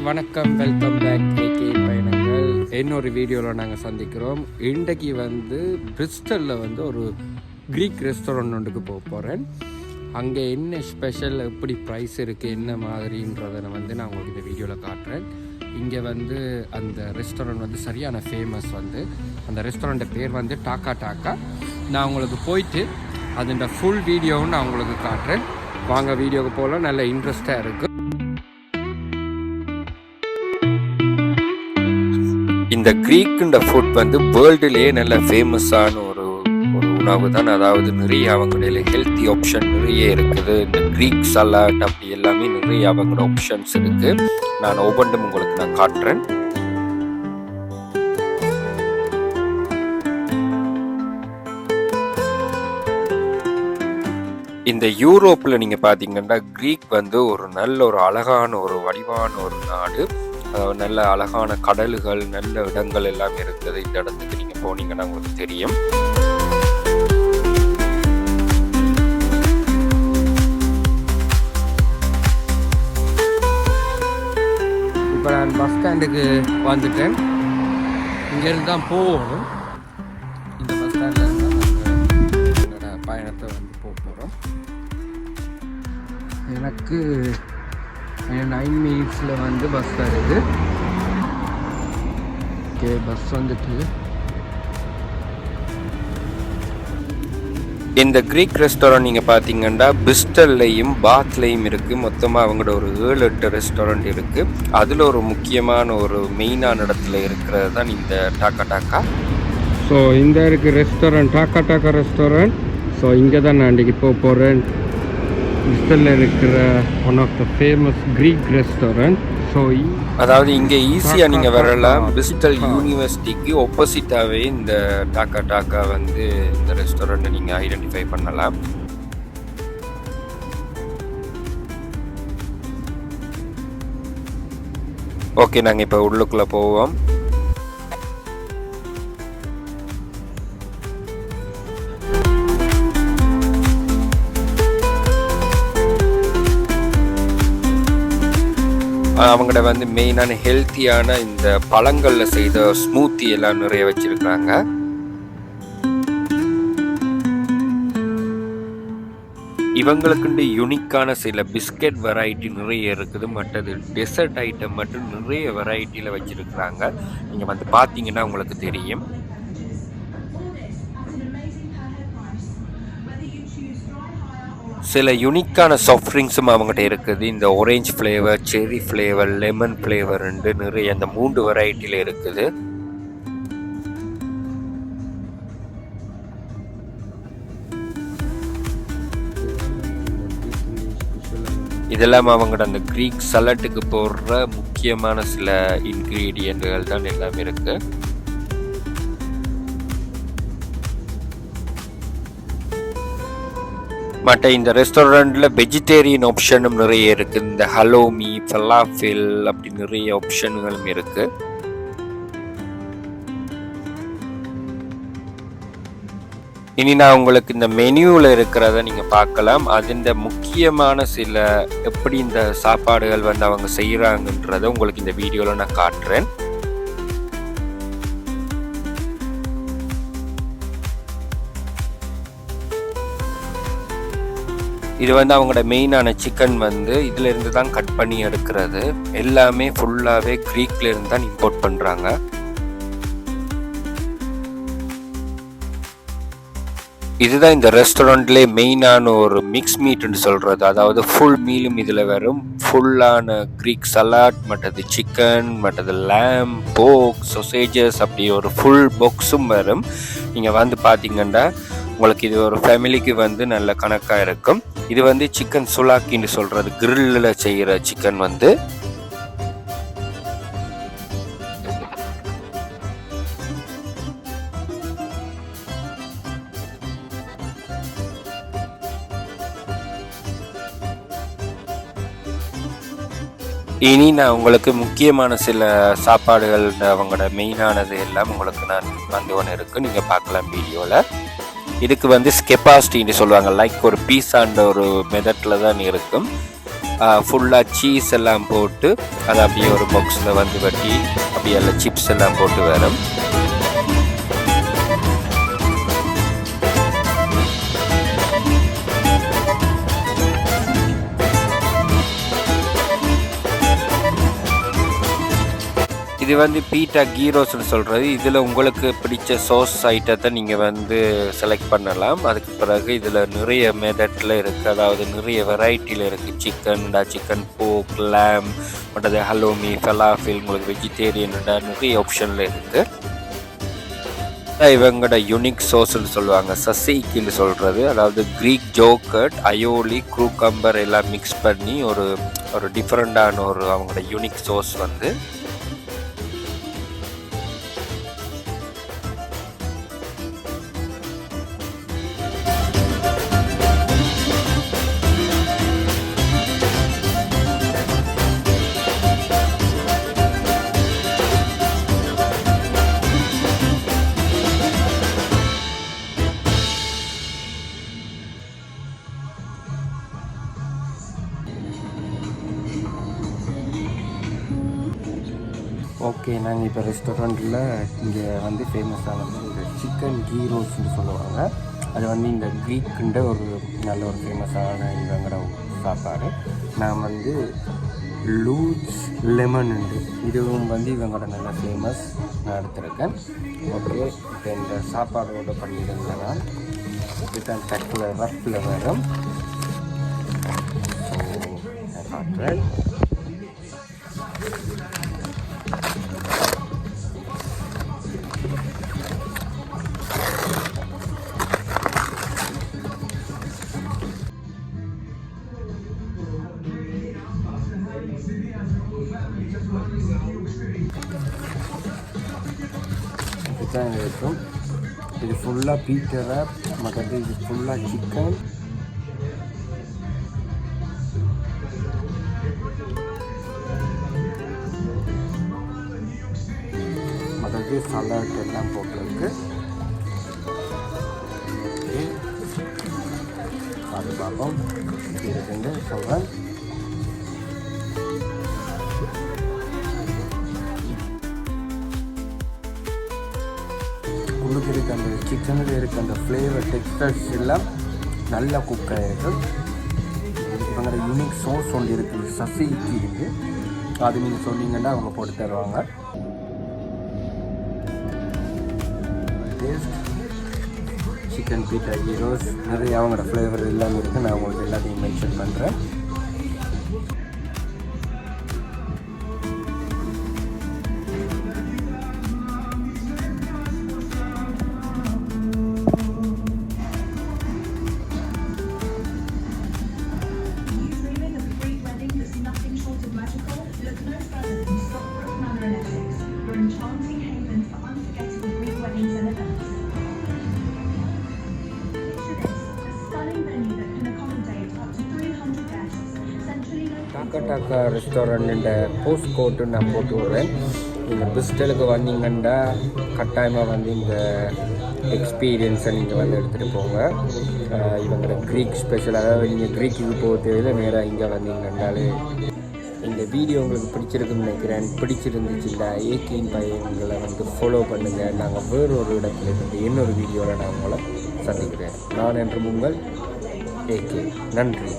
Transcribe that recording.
வணக்கம், welcome back AK பயணங்கள். இன்னொரு வீடியோவில் நாங்கள் சந்திக்கிறோம். இன்றைக்கு பிரிஸ்டலில் ஒரு க்ரீக் ரெஸ்டாரண்ட் ஒன்றுக்கு போக போகிறேன். அங்கே என்ன ஸ்பெஷல், எப்படி ப்ரைஸ் இருக்குது, என்ன மாதிரின்றதை நான் உங்களுக்கு இந்த வீடியோவில் காட்டுறேன். இங்கே அந்த ரெஸ்டாரண்ட் சரியான ஃபேமஸ். அந்த ரெஸ்டாரண்ட்டை பேர் டாக்கா டாக்கா. நான் உங்களுக்கு போயிட்டு அதோட ஃபுல் வீடியோவும் நான் உங்களுக்கு காட்டுறேன். வாங்க வீடியோவுக்கு போகலாம். நல்ல இன்ட்ரெஸ்டாக இருக்குது. இந்த க்ரீக்குன்ற ஃபுட் வேர்ல்டுலேயே நல்ல ஃபேமஸான ஒரு உணவு தான். அதாவது நிறைய அவங்களுடைய ஹெல்த்தி ஆப்ஷன் நிறைய இருக்குது. இந்த க்ரீக் சலாட் அப்படி எல்லாமே நிறைய அவங்களோட ஆப்ஷன்ஸ் இருக்குது. நான் ஒவ்வொன்றும் உங்களுக்கு நான் காட்டுறேன். இந்த யூரோப்பில் நீங்கள் பார்த்தீங்கன்னா க்ரீக் ஒரு நல்ல ஒரு அழகான ஒரு வடிவான ஒரு நாடு. நல்ல அழகான கடல்கள், நல்ல இடங்கள் எல்லாம் இருக்குது. இந்த இடத்துக்கு நீங்கள் போனீங்கன்னா உங்களுக்கு தெரியும். இப்போ நான் பஸ் ஸ்டாண்டுக்கு வந்துட்டேன். இங்கேருந்து தான் போகணும். இந்த பஸ் ஸ்டாண்டில் இருந்தால் எங்களோட பயணத்தை போக போகிறோம். எனக்கு 9 மினிட்ஸில் பஸ் வருது. ஓகே, பஸ் வந்துட்டு. இந்த க்ரீக் ரெஸ்டாரண்ட் நீங்கள் பார்த்தீங்கன்னா பிரிஸ்டல்லையும் பாத்லையும் இருக்குது. மொத்தமாக அவங்களோட ஒரு 7-8 ரெஸ்டாரண்ட் இருக்குது. அதில் ஒரு முக்கியமான ஒரு மெயினான இடத்துல இருக்கிறது தான் இந்த டாக்கா டாக்கா. ஸோ இந்த இருக்குது restaurant, Dhaka Dhaka restaurant. So இங்கே தான் நான் இன்றைக்கி போகிறேன். பிரிஸ்டலில் இருக்கிற one of the famous Greek restaurant. So அதாவது இங்கே ஈஸியாக நீங்கள் வரலாம். பிரிஸ்டல் யூனிவர்சிட்டிக்கு ஆப்போசிட்டாகவே இந்த டாக்கா டாக்கா இந்த ரெஸ்டாரண்ட்டை நீங்கள் ஐடென்டிஃபை பண்ணலாம். ஓகே, நாங்கள் இப்போ உள்ளுக்குள்ளே போவோம். அவங்களோட மெயினான ஹெல்த்தியான இந்த பழங்களில் செய்த ஸ்மூத்தி எல்லாம் நிறைய வச்சிருக்காங்க. இவங்களுக்குண்டு யூனிக்கான சில பிஸ்கெட் வெரைட்டி நிறைய இருக்குது. மற்றது டெசர்ட் ஐட்டம் மட்டும் நிறைய வெரைட்டியில் வச்சிருக்கிறாங்க. நீங்கள் பார்த்தீங்கன்னா உங்களுக்கு தெரியும். சில யூனிக்கான சாஃப்ட் ட்ரிங்க்ஸும் அவங்ககிட்ட இருக்குது. இந்த orange flavour, cherry flavour, lemon flavour நிறைய அந்த 3 வெரைட்டியில் இருக்குது. இதெல்லாம் அவங்களோட அந்த க்ரீக் சலாட்டுக்கு போடுற முக்கியமான சில இன்க்ரீடியன்ட்கள் தான் எல்லாமே இருக்குது. மற்ற இந்த ரெஸ்டாரண்ட்டில் வெஜிடேரியன் ஆப்ஷனும் நிறைய இருக்குது. இந்த ஹலோமி, ஃபலாஃபில் அப்படி நிறைய ஆப்ஷன்களும் இருக்குது. இனி நான் உங்களுக்கு இந்த மெனுவில் இருக்கிறத நீங்கள் பார்க்கலாம். அதில் முக்கியமான சில எப்படி இந்த சாப்பாடுகள் அவங்க செய்கிறாங்கன்றதை உங்களுக்கு இந்த வீடியோவில் நான் காட்டுறேன். இது அவங்களோட மெயினான சிக்கன் இதில் இருந்து தான் கட் பண்ணி எடுக்கிறது. எல்லாமே ஃபுல்லாகவே க்ரீக்ல இருந்து தான் இம்போர்ட் பண்ணுறாங்க. இதுதான் இந்த ரெஸ்டாரண்ட்லேயே மெயினான ஒரு மிக்ஸ் மீட்னு சொல்கிறது. அதாவது ஃபுல் மீலும் இதில் வரும். ஃபுல்லான க்ரீக் சலாட், மற்றது சிக்கன், மற்றது லேம், போக், சொசேஜஸ் அப்படி ஒரு ஃபுல் பாக்ஸும் வரும். நீங்கள் பார்த்தீங்கன்னா உங்களுக்கு இது ஒரு ஃபேமிலிக்கு நல்ல கணக்காக இருக்கும். இது சிக்கன் சுலாக்கின்னு சொல்கிறது, கிரில்லில் செய்கிற சிக்கன் இனி நான் உங்களுக்கு முக்கியமான சில சாப்பாடுகள் அவங்களோட மெயினானது எல்லாம் உங்களுக்கு நான் ஒன்று இருக்குது, நீங்கள் பார்க்கலாம் வீடியோவில். இதுக்கு ஸ்கெப்பாஸ்டின்னு சொல்லுவாங்க. லைக் ஒரு பீஸான்ற ஒரு மெத்தடில் தான் இருக்கும். ஃபுல்லாக சீஸ் எல்லாம் போட்டு அதை அப்படியே ஒரு பாக்ஸில் வந்து வெட்டி அப்படியே எல்லாம் சிப்ஸ் எல்லாம் போட்டு வரும். இது வந்து பீட்டா கீரோஸ்னு சொல்கிறது. இதில் உங்களுக்கு பிடிச்ச சோஸ் ஐட்டத்தை நீங்கள் வந்து செலக்ட் பண்ணலாம். அதுக்கு பிறகு இதில் நிறைய மெதட்டில் இருக்குது, அதாவது நிறைய வெரைட்டியில் இருக்குது. சிக்கன் போக், லேம், மற்றது ஹலோமி, ஃபலாஃபில், உங்களுக்கு வெஜிடேரியன்டா நிறைய ஆப்ஷனில் இருக்குது. இவங்களோட யூனிக் சோஸ்ன்னு சொல்லுவாங்க, சசைக்கின்னு சொல்கிறது. அதாவது க்ரீக் ஜோகர்ட், அயோலி, க்ரூகம்பர் எல்லாம் மிக்ஸ் பண்ணி ஒரு டிஃப்ரெண்ட்டான அவங்களோட யூனிக் சோஸ் வந்து. ஓகே, நாங்கள் இப்போ ரெஸ்டாரண்ட்டில் இங்கே வந்து ஃபேமஸானது இந்த சிக்கன் கீரோஸ்ன்னு சொல்லுவாங்க. அது வந்து இந்த க்ரீக்குன்ற ஒரு நல்ல ஒரு ஃபேமஸான இவங்களோட சாப்பாடு. நான் வந்து லூஸ் லெமன் உண்டு, இதுவும் வந்து இவங்களோட நல்ல ஃபேமஸ் நான் எடுத்திருக்கேன். ஓகே, இப்போ இந்த சாப்பாடோட பண்ணியிருந்தேன்னா இதுதான் ரஃப்பில் வரும். ஸோ காட்டுறேன். இதுதான் இருக்கும். இது ஃபுல்லாக பீட்டா ராப், மற்றது இது ஃபுல்லாக சிக்கன். மற்றது சலாட் எல்லாம் போட்டிருக்கு. அது பார்ப்போம் இருக்குன்னு சொல்கிறேன். உள்ளுக்கு இருக்க அந்த சிக்கனில் இருக்க அந்த ஃப்ளேவர் டெக்ஸ்டர்ஸ் எல்லாம் நல்லா குக் ஆகிருக்கு. இவங்களோட யூனிக் சோஸ் ஒன்று இருக்குது, சசைக்கி இருக்குது. அது நீங்கள் சொன்னீங்கன்னா அவங்க போட்டு தருவாங்க. டேஸ்ட் சிக்கன் பீட்டா கீரோஸ் நிறைய அவங்களோட ஃப்ளேவர் எல்லாமே இருக்குது. நான் உங்களுக்கு எல்லாத்தையும் மென்ஷன் பண்ணுறேன். டாக்கா ரெஸ்டாரண்ட் போஸ்ட் கோட்டு நான் போட்டு விடுறேன். நீங்கள் பிரிஸ்டலுக்கு வந்தீங்கன்னா கட்டாயமாக வந்து இந்த எக்ஸ்பீரியன்ஸை நீங்கள் வந்து எடுத்துகிட்டு போங்க. இவங்களோட க்ரீக் ஸ்பெஷல், அதாவது நீங்கள் க்ரீக்குக்கு போக தேவையில்லை, நேராக இங்கே வந்தீங்கன்னாலே. இந்த வீடியோ உங்களுக்கு பிடிச்சிருக்குன்னு நினைக்கிறேன். பிடிச்சிருந்துச்சுன்னா ஏகேயின் பையன்களை வந்து ஃபாலோ பண்ணுங்கள். நாங்கள் வேறொரு இடத்துல இருந்து இன்னொரு வீடியோவில் நான் உங்களை சந்திக்கிறேன். நான் என்று உங்கள் ஏகே. நன்றி.